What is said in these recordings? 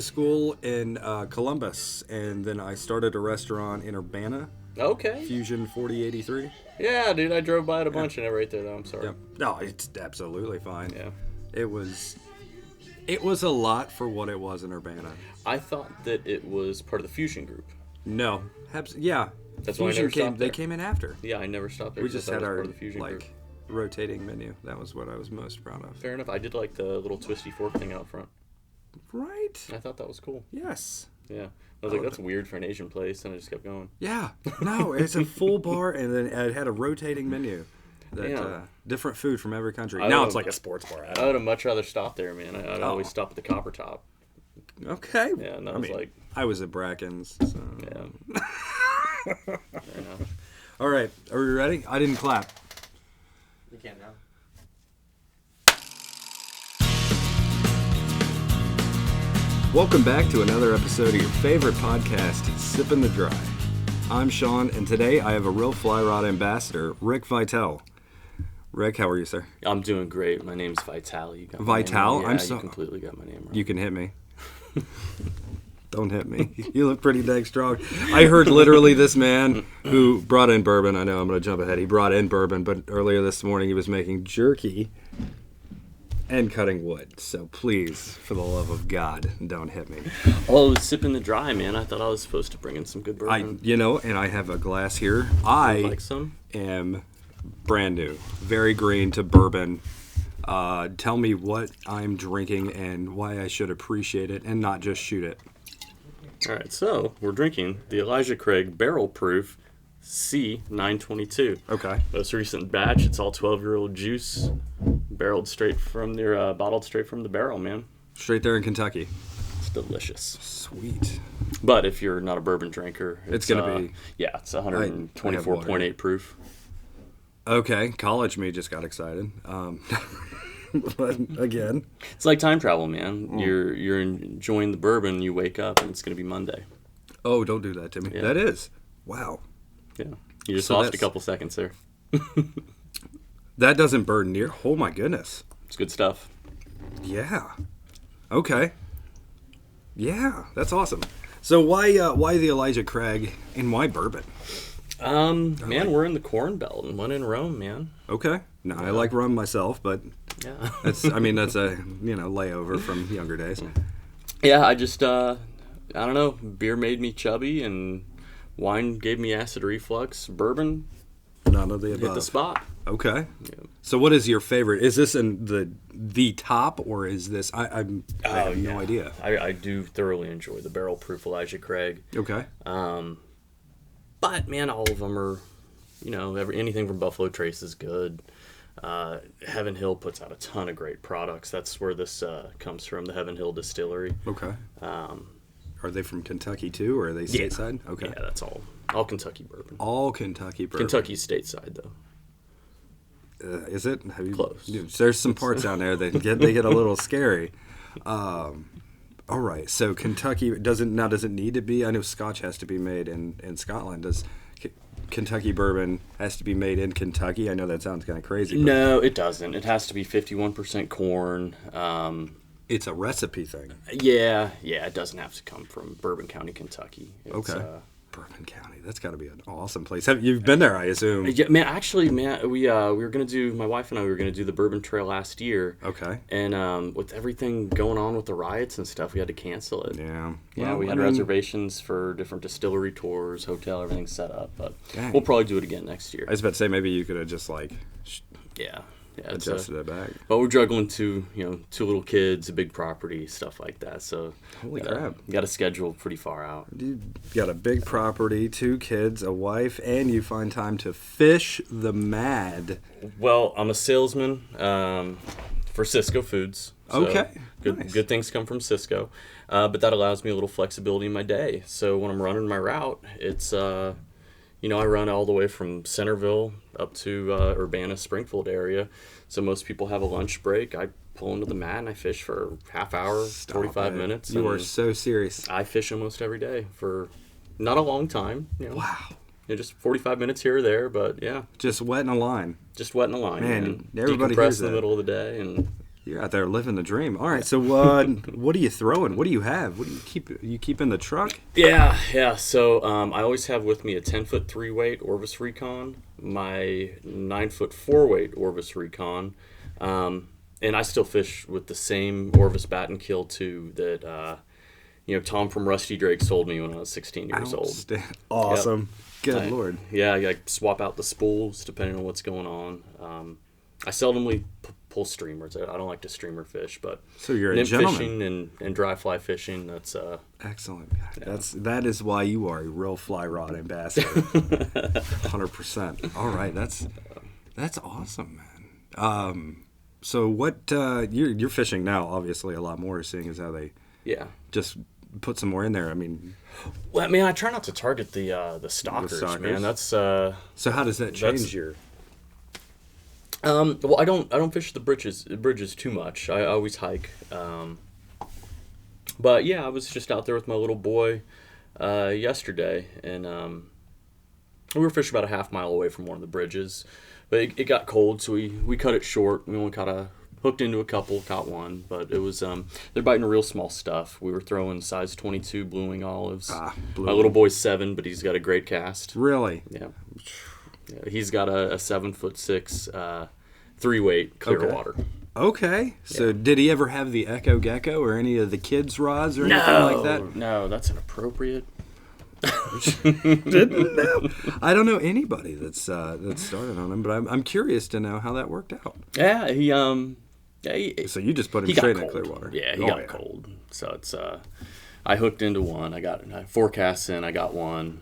School in Columbus, and then I started a restaurant in Urbana, Okay. Fusion 4083. Yeah, dude, I drove by it a bunch and right there, though. I'm sorry. Yep. No, it's absolutely fine. Yeah. It was a lot for what it was in Urbana. I thought that it was part of the Fusion group. No, yeah. That's why I Fusion never stopped there. They came in after. Yeah, I never stopped there. We just had part our of the Fusion group. rotating menu. That was what I was most proud of. Fair enough. I did like the little twisty fork thing out front. Right. I thought that was cool. Yes. Yeah. I was like, that's weird for an Asian place, and I just kept going. Yeah. No, it's a full bar, and then it had a rotating menu. Yeah. Different food from every country. I Now would- it's like a sports bar. I would have much rather stopped there, man. I'd always stop at the Copper Top. Okay. Yeah, and I was at Bracken's. So. Yeah. Fair enough. All right. Are we ready? I didn't clap. You can now. Welcome back to another episode of your favorite podcast, Sippin' the Dry. I'm Sean, and today I have a ReelFlyRod ambassador, Rick Vitale. Rick, how are you, sir? I'm doing great. My name's Vitale. You got Vitale? My name right. You completely got my name right. You can hit me. Don't hit me. You look pretty dang strong. I heard literally this man who brought in bourbon. I know I'm going to jump ahead. He brought in bourbon, but earlier this morning he was making jerky and cutting wood. So please, for the love of God, don't hit me. Oh, Sippin' the Dry, man. I thought I was supposed to bring in some good bourbon. And I have a glass here. I like some? am brand new, very green to bourbon. Tell me what I'm drinking and why I should appreciate it and not just shoot it. All right, so we're drinking the Elijah Craig Barrel Proof C922. Okay. Most recent batch. It's all 12-year-old juice, bottled straight from the barrel, man. Straight there in Kentucky. It's delicious. Sweet. But if you're not a bourbon drinker, It's gonna be. Yeah, it's 124.8 proof. Okay, college me just got excited. But again, it's like time travel, man. You're enjoying the bourbon, you wake up, and it's going to be Monday. Oh, don't do that to me. Yeah. That is. Wow. Yeah. You just lost a couple seconds there. That doesn't burn near. Oh, my goodness. It's good stuff. Yeah. Okay. Yeah, that's awesome. So why the Elijah Craig and why bourbon? We're in the Corn Belt and one in Rome, man. Okay. No, I like rum myself, but yeah, that's a layover from younger days. Yeah, I just I don't know. Beer made me chubby, and wine gave me acid reflux. Bourbon, none of the above. Hit the spot. Okay. Yeah. So what is your favorite? Is this in the top, or is this? I have no idea. I do thoroughly enjoy the Barrel Proof Elijah Craig. Okay. But man, all of them are, anything from Buffalo Trace is good. Heaven Hill puts out a ton of great products. That's where this comes from, the Heaven Hill Distillery. Okay. Are they from Kentucky too, or are they stateside? Yeah. Okay. Yeah, that's all Kentucky bourbon. All Kentucky bourbon. Kentucky's stateside though. Is it? Close. There's some parts down there that get a little scary. All right. So Kentucky does it need to be? I know Scotch has to be made in Scotland. Does Kentucky bourbon has to be made in Kentucky? I know that sounds kind of crazy. But no, it doesn't. It has to be 51% corn. It's a recipe thing. Yeah. It doesn't have to come from Bourbon County, Kentucky. It's, okay. Bourbon County. That's got to be an awesome place. You've been there, I assume. Yeah, man. Actually, we were gonna do, my wife and I were gonna do the Bourbon Trail last year. Okay. And with everything going on with the riots and stuff, we had to cancel it. Yeah. Yeah, we had reservations for different distillery tours, hotel, everything set up. But we'll probably do it again next year. I was about to say maybe you could have just adjusted it back. But we're juggling two little kids, a big property, stuff like that. So holy crap, got to schedule pretty far out. You got a big property, 2 kids, a wife, and you find time to fish the mad. Well, I'm a salesman for Cisco Foods. So okay, nice. Good things come from Cisco, but that allows me a little flexibility in my day. So when I'm running my route, it's I run all the way from Centerville up to Urbana, Springfield area. So most people have a lunch break. I pull into the mat and I fish for half hour, 45 minutes. You are so serious. I fish almost every day for not a long time. Wow. Just 45 minutes here or there, but yeah. Just wetting a line. Just wetting a line. Man, and everybody decompress hears in the that. middle of the day. And You're out there living the dream. All right, so what are you throwing? What do you have? What do you keep in the truck? Yeah. So I always have with me a 10-foot 3-weight Orvis Recon, my 9-foot 4-weight Orvis Recon, and I still fish with the same Orvis Bat and Kill 2 that Tom from Rusty Drake sold me when I was 16 years old. Awesome. Yep. Good Lord. Yeah, I swap out the spools depending on what's going on. I seldomly pull streamers. I don't like to streamer fish, but so you're a nymph gentleman. fishing and dry fly fishing. That's excellent. Yeah. That is why you are a ReelFlyRod ambassador. 100%. All right, that's awesome, man. So what you're fishing now? Obviously, a lot more. Seeing as how they just put some more in there. I mean, I try not to target the stalkers, man. That's so how does that change your? Well, I don't fish the bridges too much. I always hike. But yeah, I was just out there with my little boy yesterday, and we were fishing about a half mile away from one of the bridges. But it got cold, so we cut it short. We only caught hooked into a couple, caught one, but it was they're biting real small stuff. We were throwing size 22 blue wing olives. My little boy's 7, but he's got a great cast. Really? Yeah. He's got a 7'6" 3-weight Clearwater. Okay. So did he ever have the Echo Gecko or any of the kids' rods or anything like that? No, that's inappropriate. Didn't know. I don't know anybody that's started on him, but I'm curious to know how that worked out. Yeah, so you just put him straight in Clearwater. Yeah, he got cold. So it's I hooked into one. I got 4 casts in. I got one.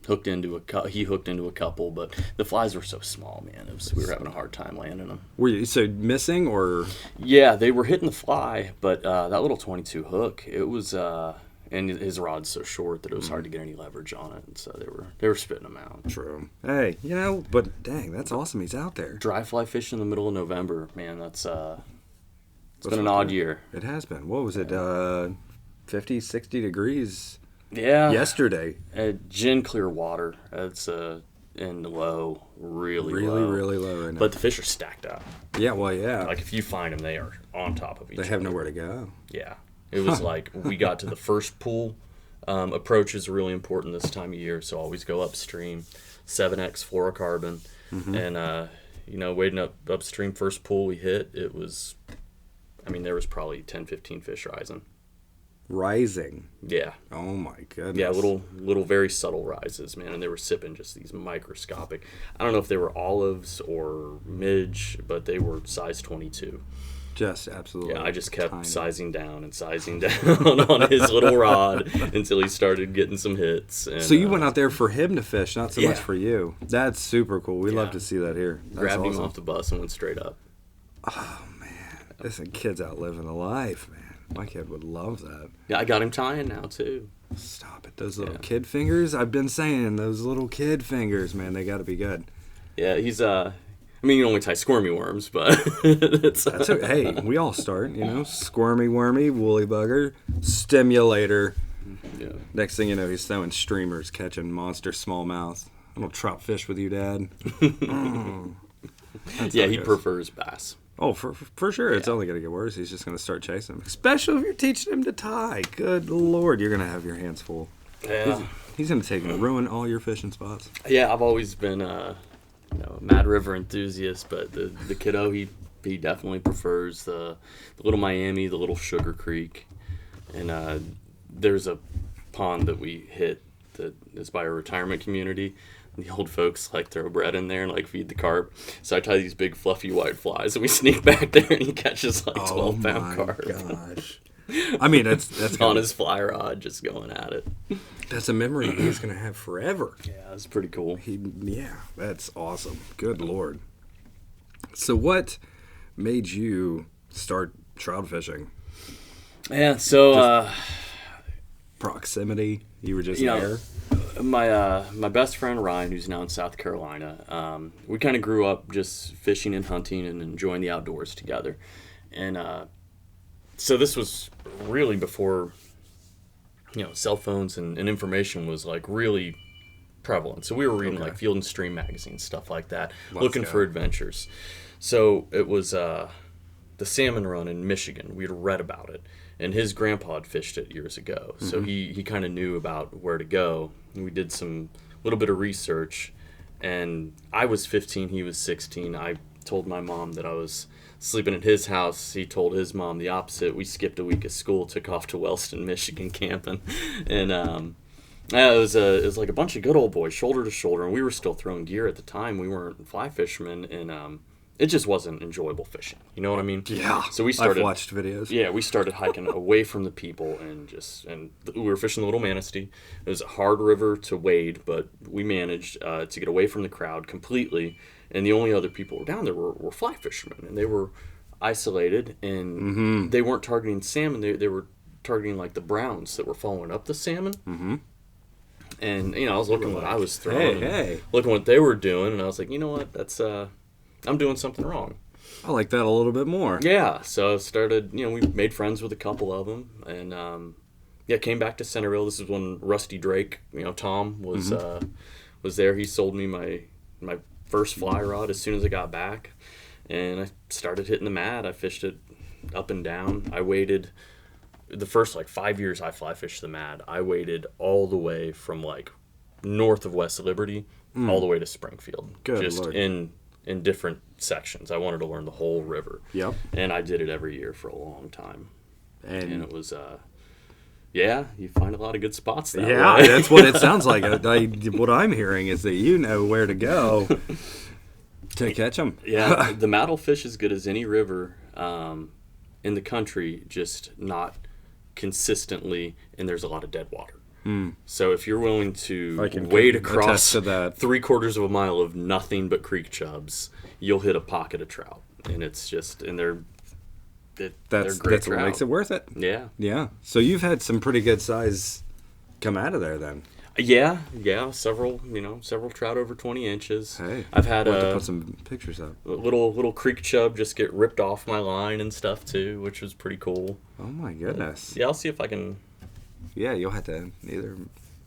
He hooked into a couple, but the flies were so small, man. We were having a hard time landing them. Were you missing or? Yeah, they were hitting the fly, but that little 22 hook, it was. And his rod's so short that it was hard to get any leverage on it, and so they were spitting them out. True. Hey, but dang, that's awesome. He's out there. Dry fly fishing in the middle of November, man. It's been an odd year. It has been. What was it? 50, 60 degrees. Yeah. Yesterday. Gin clear water. It's in low, really low right now. But the fish are stacked up. Yeah. Well, yeah. Like if you find them, they are on top of each other. They have nowhere to go. Yeah. It was like we got to the first pool. Approach is really important this time of year, so always go upstream. 7X fluorocarbon. And, wading upstream, first pool we hit, it was, there was probably 10, 15 fish rising. Rising? Yeah. Oh, my goodness. Yeah, little very subtle rises, man, and they were sipping just these microscopic. I don't know if they were olives or midge, but they were size 22. Just absolutely. Yeah, I just kept sizing down on his little rod until he started getting some hits. And, so you went out there for him to fish, not so much for you. That's super cool. We love to see that here. That's Grabbed awesome. him off the bus and went straight up. Oh, man. Listen, kid's out living the life, man. My kid would love that. Yeah, I got him tying now, too. Stop it. Those little kid fingers, I've been saying, those little kid fingers, man, they got to be good. Yeah, he's, you only tie squirmy worms, but that's okay. Hey, we all start, squirmy, wormy, woolly bugger, stimulator. Yeah. Next thing you know, he's throwing streamers, catching monster smallmouth. I'm gonna trout fish with you, Dad. Yeah, he prefers bass. Oh, for sure. It's only gonna get worse. He's just gonna start chasing them. Especially if you're teaching him to tie. Good Lord, you're gonna have your hands full. Yeah. He's gonna take and ruin all your fishing spots. Yeah, I've always been a Mad River enthusiast, but the kiddo, he definitely prefers the Little Miami, the Little Sugar Creek, and there's a pond that we hit that is by a retirement community. The old folks throw bread in there and feed the carp. So I tie these big fluffy white flies, and we sneak back there, and he catches 12-pound carp. Oh my gosh! That's on his fly rod, just going at it. That's a memory he's gonna have forever. Yeah, that's pretty cool. That's awesome. Good Lord. So what made you start trout fishing? Yeah, so proximity. You were just there. My best friend Ryan, who's now in South Carolina, we kind of grew up just fishing and hunting and enjoying the outdoors together, and so this was really before cell phones and information was really prevalent. So we were reading Field and Stream magazines, stuff like that, looking for adventures. So it was the salmon run in Michigan. We'd read about it, and his grandpa had fished it years ago, so he kind of knew about where to go. And we did some little bit of research, and I was 15, he was 16. I told my mom that I was sleeping at his house. He told his mom the opposite. We skipped a week of school, took off to Wellston, Michigan camping, and it was like a bunch of good old boys, shoulder to shoulder, and we were still throwing gear at the time. We weren't fly fishermen, and it just wasn't enjoyable fishing. You know what I mean? Yeah. So we started. I've watched videos. Yeah, we started hiking away from the people, and we were fishing the Little Manistee. It was a hard river to wade, but we managed to get away from the crowd completely. And the only other people who were down there were fly fishermen, and they were isolated, and they weren't targeting salmon. They were targeting like the browns that were following up the salmon. Mm-hmm. And I was looking what I was throwing, looking what they were doing, and I was like, you know what, that's I'm doing something wrong. I like that a little bit more. Yeah, so I started. We made friends with a couple of them, and came back to Centerville. This is when Rusty Drake, Tom was there. He sold me my first fly rod as soon as I got back, and I started hitting the Mad. I fished it up and down. I waded the first 5 years I fly fished the Mad. I waded all the way from north of West Liberty all the way to Springfield. Good just Lord. in different sections. I wanted to learn the whole river. Yep. And I did it every year for a long time. And it was you find a lot of good spots that way. That's what it sounds like. What I'm hearing is that you know where to go to catch them. Yeah, the Mad will fish as good as any river in the country, just not consistently, and there's a lot of dead water. So if you're willing to wade across 3/4 of a mile of nothing but creek chubs, you'll hit a pocket of trout, and it's just they're great that's trout. what makes it worth it. Yeah. So you've had some pretty good size come out of there then. Yeah, several trout over 20 inches. Hey, I've had to put some pictures up. Little creek chub just get ripped off my line and stuff too, which was pretty cool. Oh my goodness. Yeah, I'll see if I can. Yeah, you'll have to either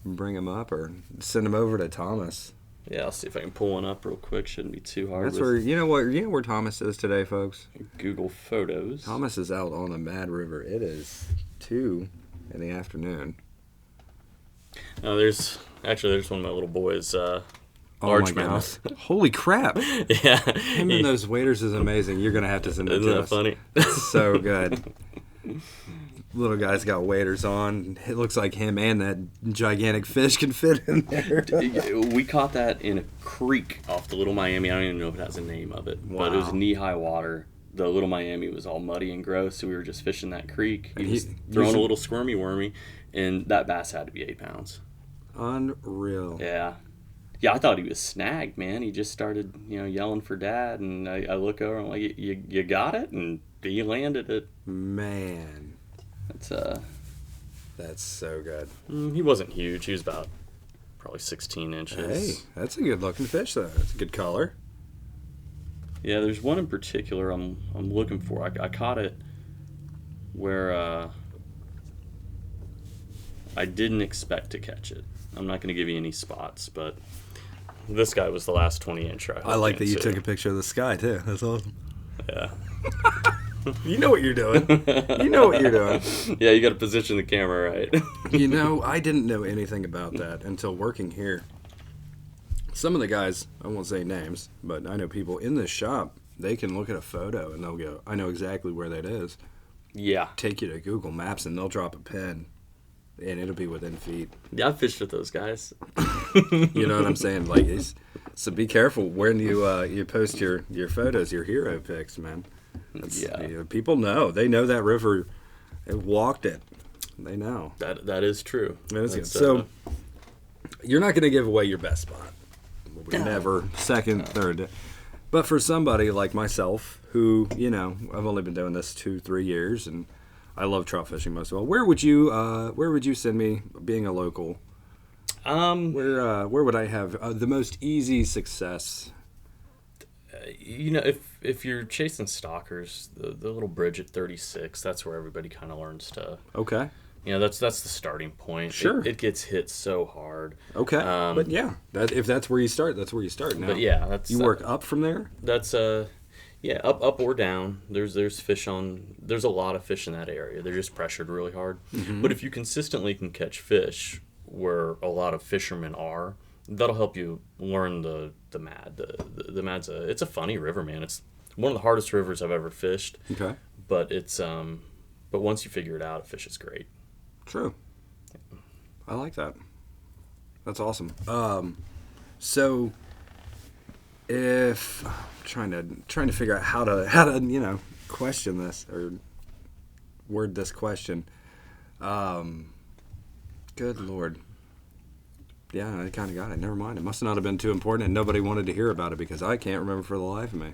bring them up or send them over to Thomas. Yeah, I'll see if I can pull one up real quick. Shouldn't be too hard. That's where you know where Thomas is today, folks. Google Photos. Thomas is out on the Mad River. It is 2 in the afternoon. There's one of my little boys. Largemouth. Holy crap! Yeah, him and those waders is amazing. You're gonna have to send it Isn't to that us. funny? It's so good. Little guy's got waders on. It looks like him and that gigantic fish can fit in there. We caught that in a creek off the Little Miami. I don't even know if it has a name of it, but it was knee-high water. The Little Miami was all muddy and gross, so we were just fishing that creek. He was throwing a little squirmy wormy, and that bass had to be 8 pounds. Unreal. Yeah, I thought he was snagged, man. He just started, yelling for dad, and I look over and I'm like, you got it? And he landed it. Man. That's so good. He wasn't huge. He was about probably 16 inches. Hey, that's a good looking fish, though. That's a good color. Yeah, there's one in particular I'm looking for. I caught it where I didn't expect to catch it. I'm not going to give you any spots, but this guy was the last 20 inch. I like that you took a picture of the sky too. That's awesome. Yeah. You know what you're doing. You know what you're doing. Yeah, you got to position the camera right. I didn't know anything about that until working here. Some of the guys, I won't say names, but I know people in this shop, they can look at a photo and they'll go, I know exactly where that is. Yeah. Take you to Google Maps and they'll drop a pin and it'll be within feet. Yeah, I've fished with those guys. You know what I'm saying? So be careful when you post your photos, your hero pics, man. People know. They know that river. They walked it. They know. That is true. That is good. So you're not going to give away your best spot. Never. Second, third. But for somebody like myself, who, I've only been doing this 2-3 years, and I love trout fishing most of all. Where would you send me, being a local? Where would I have the most easy success? If you're chasing stalkers, the little bridge at 36, that's where everybody kind of learns to. Okay. That's the starting point. Sure. It gets hit so hard. Okay. But if that's where you start, that's where you start. Now, but yeah, that's you work up from there. That's Yeah, up or down. There's fish on. There's a lot of fish in that area. They're just pressured really hard. But if you consistently can catch fish where a lot of fishermen are, that'll help you learn the Mad. The Mad's it's a funny river, man. It's one of the hardest rivers I've ever fished. Okay. But it's but once you figure it out, a fish is great. True. I like that. That's awesome. So if I'm trying to figure out how to question this or word this question. Good Lord. Yeah, I kind of got it. Never mind. It must not have been too important, and nobody wanted to hear about it because I can't remember for the life of me.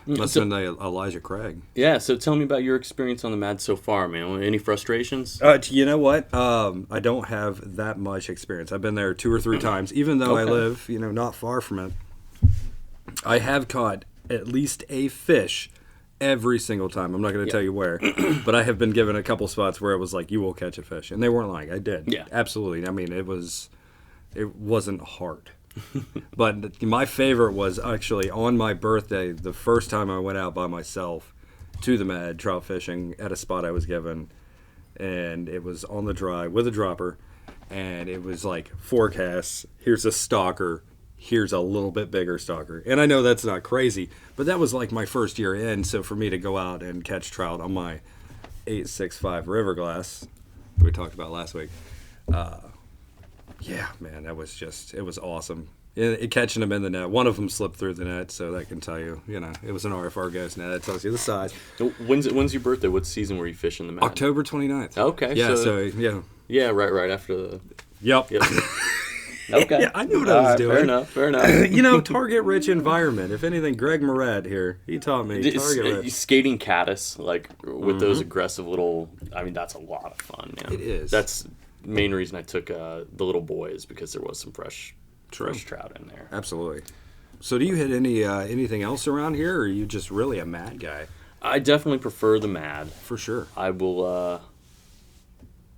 Must have been Elijah Craig. Yeah, so tell me about your experience on the Mad so far, man. Any frustrations? You know what? I don't have that much experience. I've been there 2 or 3 times, even though I live, not far from it. I have caught at least a fish every single time. I'm not going to tell you where, but I have been given a couple spots where it was like, you will catch a fish. And they weren't lying. I did. Yeah. Absolutely. I mean, it wasn't hard. But my favorite was actually on my birthday, the first time I went out by myself to the Mad trout fishing at a spot I was given. And it was on the dry with a dropper. And it was like 4 casts. Here's a stalker. Here's a little bit bigger stalker. And I know that's not crazy, but that was like my first year in. So for me to go out and catch trout on my 865 river glass that we talked about last week, yeah, man, it was awesome. Catching them in the net. One of them slipped through the net, so that can tell you, it was an RFR ghost net. That tells you the size. When's your birthday? What season were you fishing the Mad? October 29th. Okay. Yeah, so yeah. Yeah, right after the... Yep. Okay. Yeah, I knew what I was doing. Fair enough. Target-rich environment. If anything, Greg Moret here, he taught me target-rich. Skating caddis, like, with those aggressive little... I mean, that's a lot of fun, man. It is. That's the main reason I took the little boys, because there was some fresh trout in there. Absolutely. So do you hit anything else around here, or are you just really a Mad guy? I definitely prefer the Mad. For sure. I will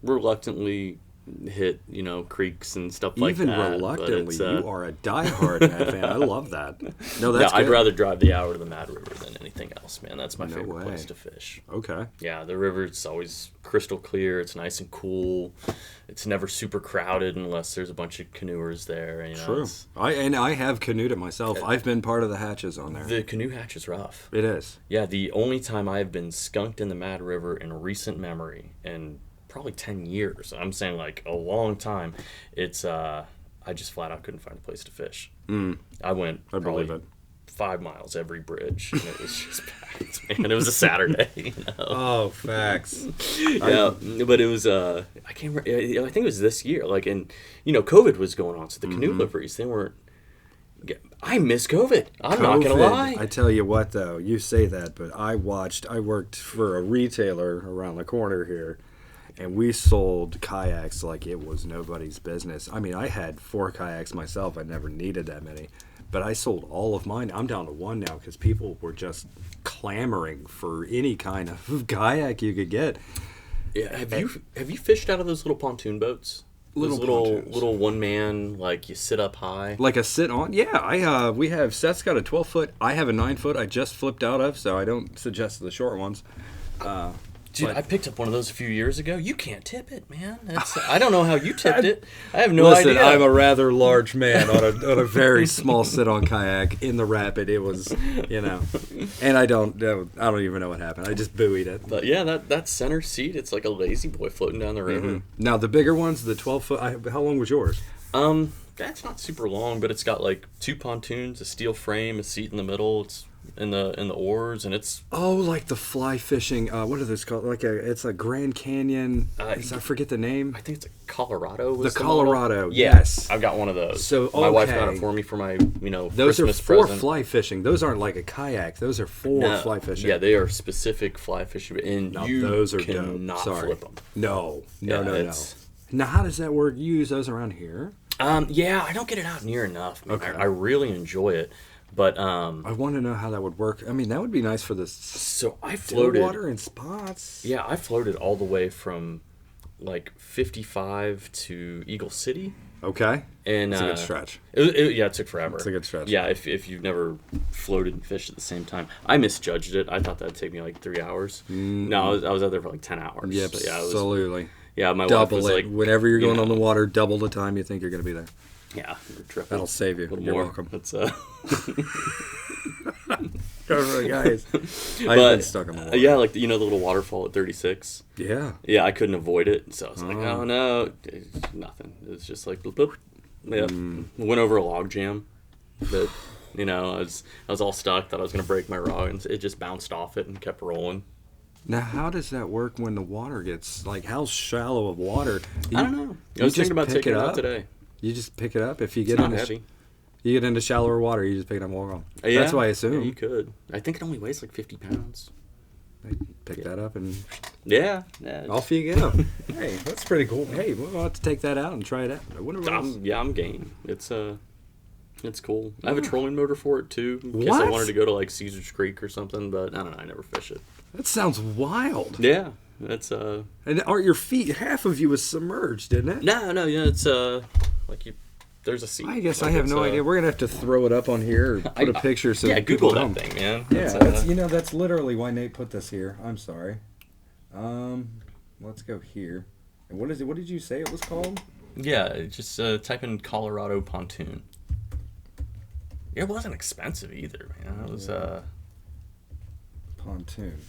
reluctantly hit, creeks and stuff like that. Even reluctantly, you are a diehard Mad fan. I love that. No, that's good. I'd rather drive the hour to the Mad River than anything else, man. That's my favorite place to fish. Okay. Yeah, the river's always crystal clear. It's nice and cool. It's never super crowded unless there's a bunch of canoers there. True. I have canoed it myself. I've been part of the hatches on there. The canoe hatch is rough. It is. Yeah, the only time I have been skunked in the Mad River in recent memory, and probably 10 years. I'm saying like a long time. It's I just flat out couldn't find a place to fish. I went believe it. 5 miles every bridge, and it was just packed, man. It was a Saturday. Oh, facts. Yeah, but it was I can't remember. I think it was this year. Like, and COVID was going on, so the canoe liveries, they weren't. I miss COVID. I'm not gonna lie. I tell you what, though, you say that, but I worked for a retailer around the corner here. And we sold kayaks like it was nobody's business. I mean, I had 4 kayaks myself. I never needed that many. But I sold all of mine. I'm down to 1 now because people were just clamoring for any kind of kayak you could get. Yeah, have you fished out of those little pontoon boats? Little one man, like you sit up high. Like a sit on? Yeah, we have Seth's got a 12-foot. I have a 9-foot. I just flipped out of, so I don't suggest the short ones. Dude, I picked up one of those a few years ago. You can't tip it, man. I don't know how you tipped it. I have no idea. I'm a rather large man on a very small sit-on kayak in the rapid. It was, and I don't even know what happened. I just buoyed it. But yeah, that center seat, it's like a lazy boy floating down the river. Now the bigger ones, the 12-foot. How long was yours? That's not super long, but it's got like 2 pontoons, a steel frame, a seat in the middle. It's in the oars, and it's like the fly fishing. What are those called? It's a Grand Canyon. I forget the name. I think it's a Colorado. The Colorado. Yeah, yes, I've got one of those. So my wife got it for me for my those Christmas are for present. fly fishing. Those aren't like a kayak. Those are for fly fishing. Yeah, they are specific fly fishing, and those are cannot flip them. No. Now, how does that work? You use those around here? Yeah, I don't get it out near enough. Okay. I really enjoy it. But I want to know how that would work. I mean, that would be nice for this. So I floated water and spots. Yeah, I floated all the way from like 55 to Eagle City. Okay. And it's a good stretch. It took forever. It's a good stretch. Yeah, if you've never floated and fished at the same time. I misjudged it. I thought that'd take me like 3 hours. No, I was out there for like 10 hours. Yep, So, yeah, absolutely. Yeah, my wife double was it. like, Whenever you're going on the water, double the time you think you're going to be there. Yeah, triple. That'll save you. You're welcome. That's guys. I've been stuck on the water. Yeah, like the little waterfall at 36. Yeah. Yeah, I couldn't avoid it, so I was like, oh no, it's nothing. It was just like, bloop, bloop. Yeah, went over a log jam. That I was all stuck. Thought I was gonna break my rod, and it just bounced off it and kept rolling. Now, how does that work when the water gets like how shallow of water? I don't know. I was thinking about taking it out today. You just pick it up if you get It's not heavy. You get into shallower water, you just pick it up and walk on. Yeah, that's why I assume. Yeah, you could. I think it only weighs like 50 pounds. Pick that up and yeah. Off you go. Hey, that's pretty cool. Hey, we'll have to take that out and try it out. I'm game. It's cool. I have a trolling motor for it too. In case What? I wanted to go to like Caesar's Creek or something, but I don't know. I never fish it. That sounds wild. Yeah, that's And aren't your feet? Half of you was submerged, didn't it? No, yeah, it's like you. There's a seat. I guess like I have no idea. We're gonna have to throw it up on here or put a picture so yeah, people Google know. that thing, man. Yeah, That's, that's literally why Nate put this here. I'm sorry. Let's go here. And what is it? What did you say it was called? Yeah, just type in Colorado pontoon. It wasn't expensive either, man. It was pontoon.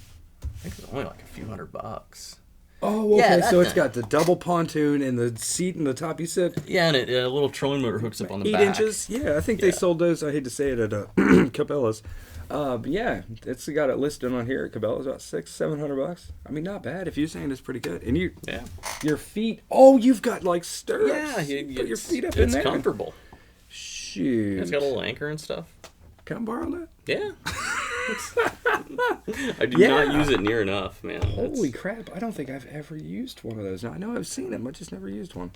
I think it was only like a few $100. Oh, okay. Yeah, So it's got the double pontoon and the seat in the top. You said yeah, and a little trolling motor hooks up on the 8 back. inches. Yeah, I think they sold those. I hate to say it at Cabela's. But yeah, it's got it listed on here at Cabela's about $600-700. I mean, not bad if you're saying it's pretty good. And your feet. Oh, you've got like stirrups. Yeah, you put your feet up in there. It's comfortable. Shoot. It's got a little anchor and stuff. Can I borrow that? Yeah. I do not use it near enough, man. Holy crap! I don't think I've ever used one of those. Now I know I've seen them, I just never used one.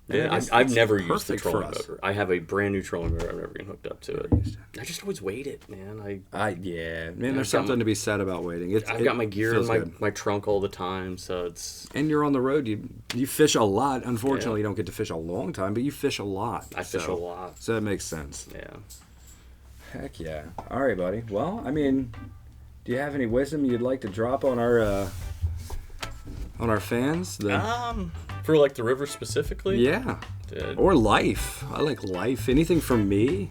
Yeah, I've never used the perfect for trolling us. motor. I have a brand new trolling motor. I've never been hooked up to it. I just always wait it, man. There's something to be said about waiting. I've got my gear in my trunk all the time, so it's. And you're on the road. You fish a lot. Unfortunately, you don't get to fish a long time, but you fish a lot. I fish a lot, so that makes sense. Yeah. Heck yeah! All right, buddy. Well, I mean, do you have any wisdom you'd like to drop on our fans? For like the river specifically. Yeah. Or life. I like life. Anything from me?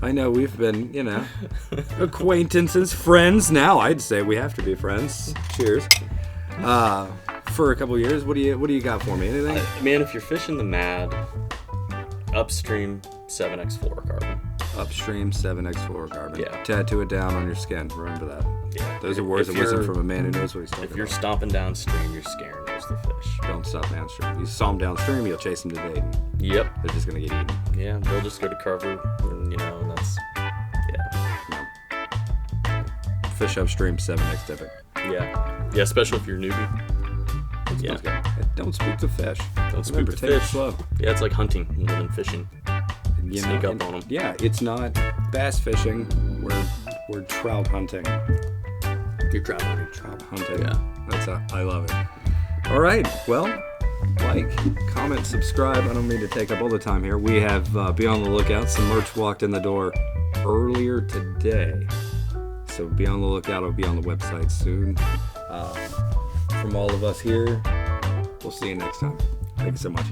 I know we've been, acquaintances, friends. Now I'd say we have to be friends. Cheers. For a couple years. What do you got for me? Anything? Man, if you're fishing the Mad, upstream 7x fluorocarbon. Upstream 7x fluorocarbon. Yeah. Tattoo it down on your skin. Remember that. Yeah. Those are words of wisdom from a man who knows what he's talking about. If you're stomping downstream, you're scaring most of the fish. Don't stop downstream. You saw them downstream, you'll chase them to Dayton. Yep. They're just going to get eaten. Yeah, they'll just go to cover, and that's, Fish upstream, 7x tippet. Yeah. Yeah, especially if you're a newbie. Yeah. Don't spook the fish. Don't spook the take it fish. slow. Yeah, it's like hunting more than fishing. Sneak up on them. Yeah, it's not bass fishing. We're trout hunting. You're trout hunting. Trout hunting. Yeah. I love it. All right. Well, like, comment, subscribe. I don't mean to take up all the time here. We have, be on the lookout. Some merch walked in the door earlier today. So be on the lookout. It'll be on the website soon. From all of us here, we'll see you next time. Thank you so much.